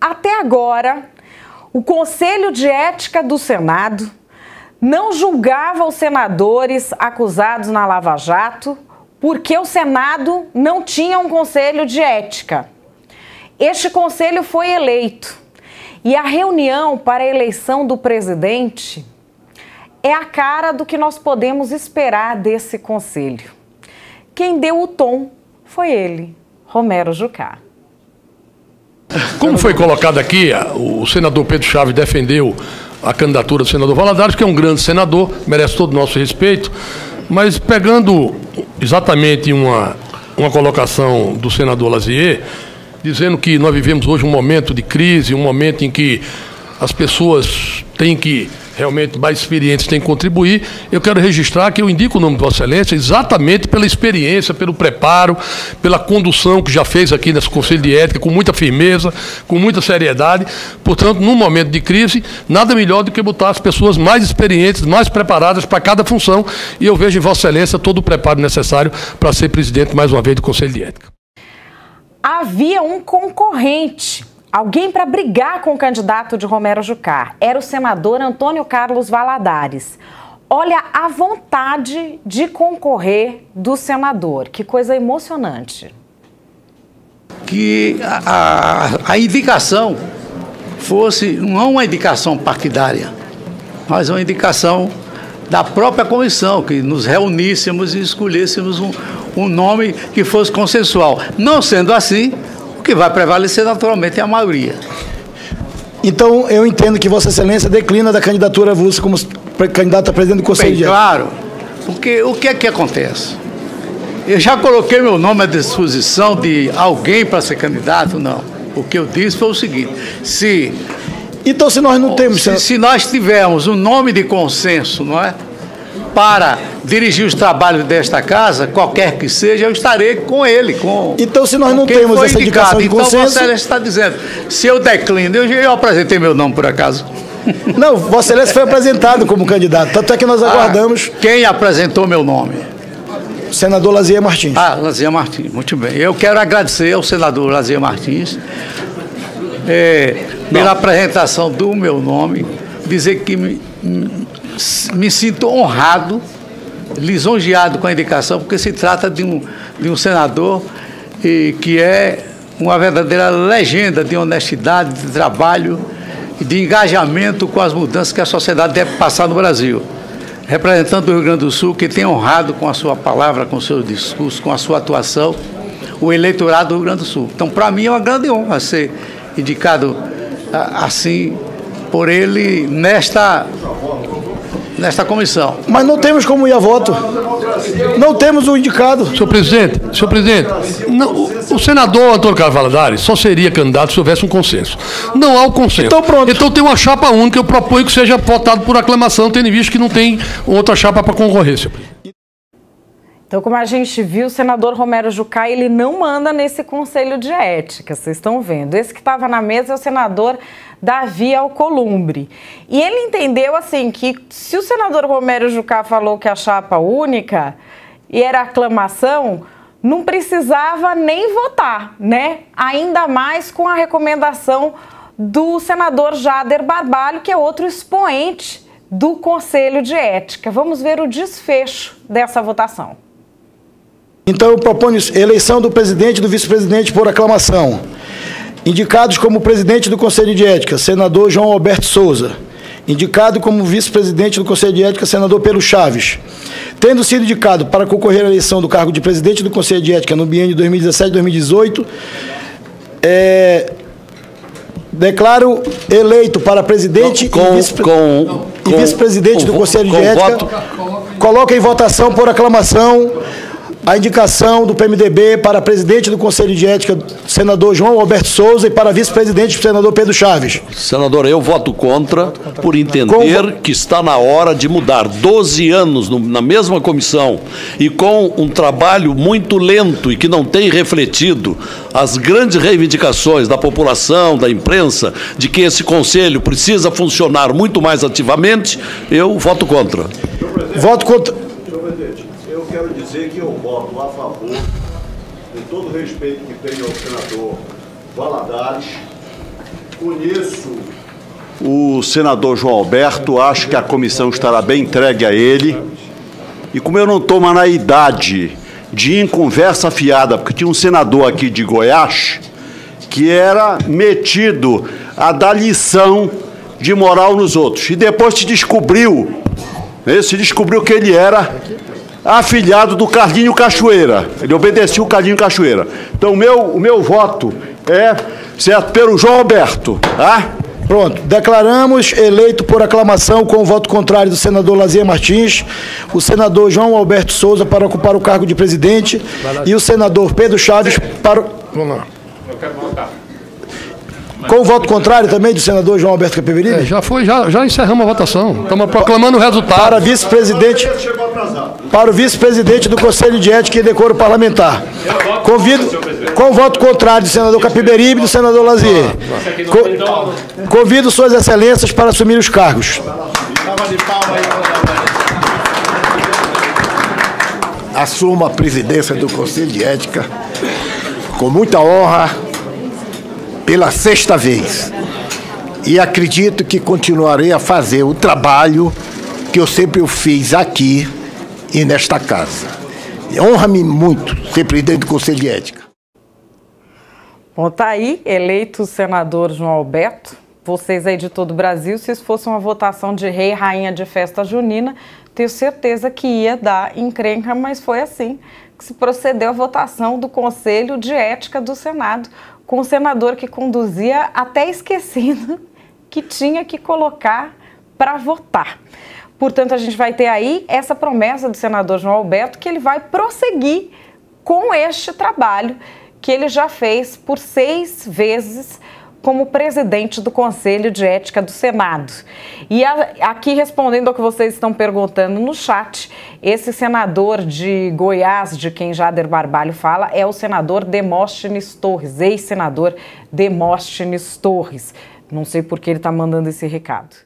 Até agora, o Conselho de Ética do Senado não julgava os senadores acusados na Lava Jato porque o Senado não tinha um Conselho de Ética. Este conselho foi eleito e a reunião para a eleição do presidente é a cara do que nós podemos esperar desse conselho. Quem deu o tom foi ele, Romero Jucá. Como foi colocado aqui, o senador Pedro Chaves defendeu a candidatura do senador Valadares, que é um grande senador, merece todo o nosso respeito, mas pegando exatamente uma colocação do senador Lazier, dizendo que nós vivemos hoje um momento de crise, um momento em que as pessoas têm que, realmente, mais experientes têm que contribuir. Eu quero registrar que eu indico o nome de Vossa Excelência exatamente pela experiência, pelo preparo, pela condução que já fez aqui nesse Conselho de Ética, com muita firmeza, com muita seriedade. Portanto, num momento de crise, nada melhor do que botar as pessoas mais experientes, mais preparadas para cada função, e eu vejo em Vossa Excelência todo o preparo necessário para ser presidente, mais uma vez, do Conselho de Ética. Havia um concorrente, alguém para brigar com o candidato de Romero Jucá. Era o senador Antônio Carlos Valadares. Olha a vontade de concorrer do senador. Que coisa emocionante. Que a indicação fosse não uma indicação partidária, mas uma indicação da própria comissão, que nos reuníssemos e escolhêssemos um nome que fosse consensual. Não sendo assim, o que vai prevalecer naturalmente é a maioria. Então, eu entendo que Vossa Excelência declina da candidatura avulsa como candidato a presidente do Conselho de Ética. Claro, porque o que é que acontece? Eu já coloquei meu nome à disposição de alguém para ser candidato? Não. O que eu disse foi o seguinte: então, se nós não temos... Se nós tivermos um nome de consenso, não é? Para dirigir os trabalhos desta casa, qualquer que seja, eu estarei com ele. Então, se nós não temos essa indicação de consenso... Então, Vossa Excelência está dizendo, se eu declino, eu apresentei meu nome por acaso. Não, Vossa Excelência foi apresentado como candidato, tanto é que nós aguardamos... Quem apresentou meu nome? O senador Lazier Martins. Lazier Martins, muito bem. Eu quero agradecer ao senador Lazier Martins pela apresentação do meu nome, dizer que me sinto honrado, lisonjeado com a indicação, porque se trata de um senador que é uma verdadeira legenda de honestidade, de trabalho e de engajamento com as mudanças que a sociedade deve passar no Brasil. Representando o Rio Grande do Sul, que tem honrado com a sua palavra, com o seu discurso, com a sua atuação, o eleitorado do Rio Grande do Sul. Então, para mim, é uma grande honra ser indicado assim por ele nesta comissão. Mas não temos como ir a voto. Não temos o indicado. Senhor presidente, não, o senador Antônio Carlos Valadares só seria candidato se houvesse um consenso. Não há o consenso. Então pronto. Então tem uma chapa única, eu proponho que seja votado por aclamação, tendo visto que não tem outra chapa para concorrer, senhor presidente. Então, como a gente viu, o senador Romero Jucá, ele não manda nesse Conselho de Ética, vocês estão vendo. Esse que estava na mesa é o senador Davi Alcolumbre. E ele entendeu, assim, que se o senador Romero Jucá falou que a chapa única e era aclamação, não precisava nem votar, né? Ainda mais com a recomendação do senador Jader Barbalho, que é outro expoente do Conselho de Ética. Vamos ver o desfecho dessa votação. Então, eu proponho eleição do presidente e do vice-presidente por aclamação. Indicados como presidente do Conselho de Ética, senador João Alberto Souza. Indicado como vice-presidente do Conselho de Ética, senador Pedro Chaves. Tendo sido indicado para concorrer à eleição do cargo de presidente do Conselho de Ética no biênio 2017-2018, declaro eleito para presidente e vice-presidente do Conselho de Ética. Coloca em votação por aclamação a indicação do PMDB para presidente do Conselho de Ética, senador João Alberto Souza, e para vice-presidente, senador Pedro Chaves. Senador, eu voto contra por entender que está na hora de mudar. 12 anos na mesma comissão e com um trabalho muito lento e que não tem refletido as grandes reivindicações da população, da imprensa, de que esse conselho precisa funcionar muito mais ativamente, eu voto contra. Voto contra. Eu quero dizer que eu voto a favor, com todo o respeito que tenho ao senador Valadares, Conheço o senador João Alberto, acho que a comissão estará bem entregue a ele. E como eu não estou mais na idade de ir em conversa fiada, porque tinha um senador aqui de Goiás que era metido a dar lição de moral nos outros. E depois se descobriu que ele era afilhado do Carlinho Cachoeira. Ele obedecia o Carlinho Cachoeira. Então o meu voto é certo pelo João Alberto, tá? Pronto, declaramos eleito por aclamação com o voto contrário do senador Lazier Martins, o senador João Alberto Souza para ocupar o cargo de presidente e o senador Pedro Chaves para... Vamos lá. Eu quero votar. Com o voto contrário também do senador João Alberto Capiberibe? Já encerramos a votação. Estamos proclamando o resultado. Para vice-presidente... Para o vice-presidente do Conselho de Ética e Decoro Parlamentar. Com o voto contrário do senador Capiberibe e do senador Lazier. Convido suas excelências para assumir os cargos. Assumo a presidência do Conselho de Ética com muita honra pela 6ª vez. E acredito que continuarei a fazer o trabalho que eu sempre fiz aqui e nesta casa. Honra-me muito ser presidente do Conselho de Ética. Bom, tá aí, eleito o senador João Alberto. Vocês aí de todo o Brasil, se isso fosse uma votação de rei e rainha de festa junina, tenho certeza que ia dar encrenca, mas foi assim que se procedeu a votação do Conselho de Ética do Senado, com o senador que conduzia até esquecendo que tinha que colocar para votar. Portanto, a gente vai ter aí essa promessa do senador João Alberto que ele vai prosseguir com este trabalho que ele já fez por 6 vezes como presidente do Conselho de Ética do Senado. E aqui, respondendo ao que vocês estão perguntando no chat, esse senador de Goiás, de quem Jader Barbalho fala, é o senador Demóstenes Torres, ex-senador Demóstenes Torres. Não sei por que ele está mandando esse recado.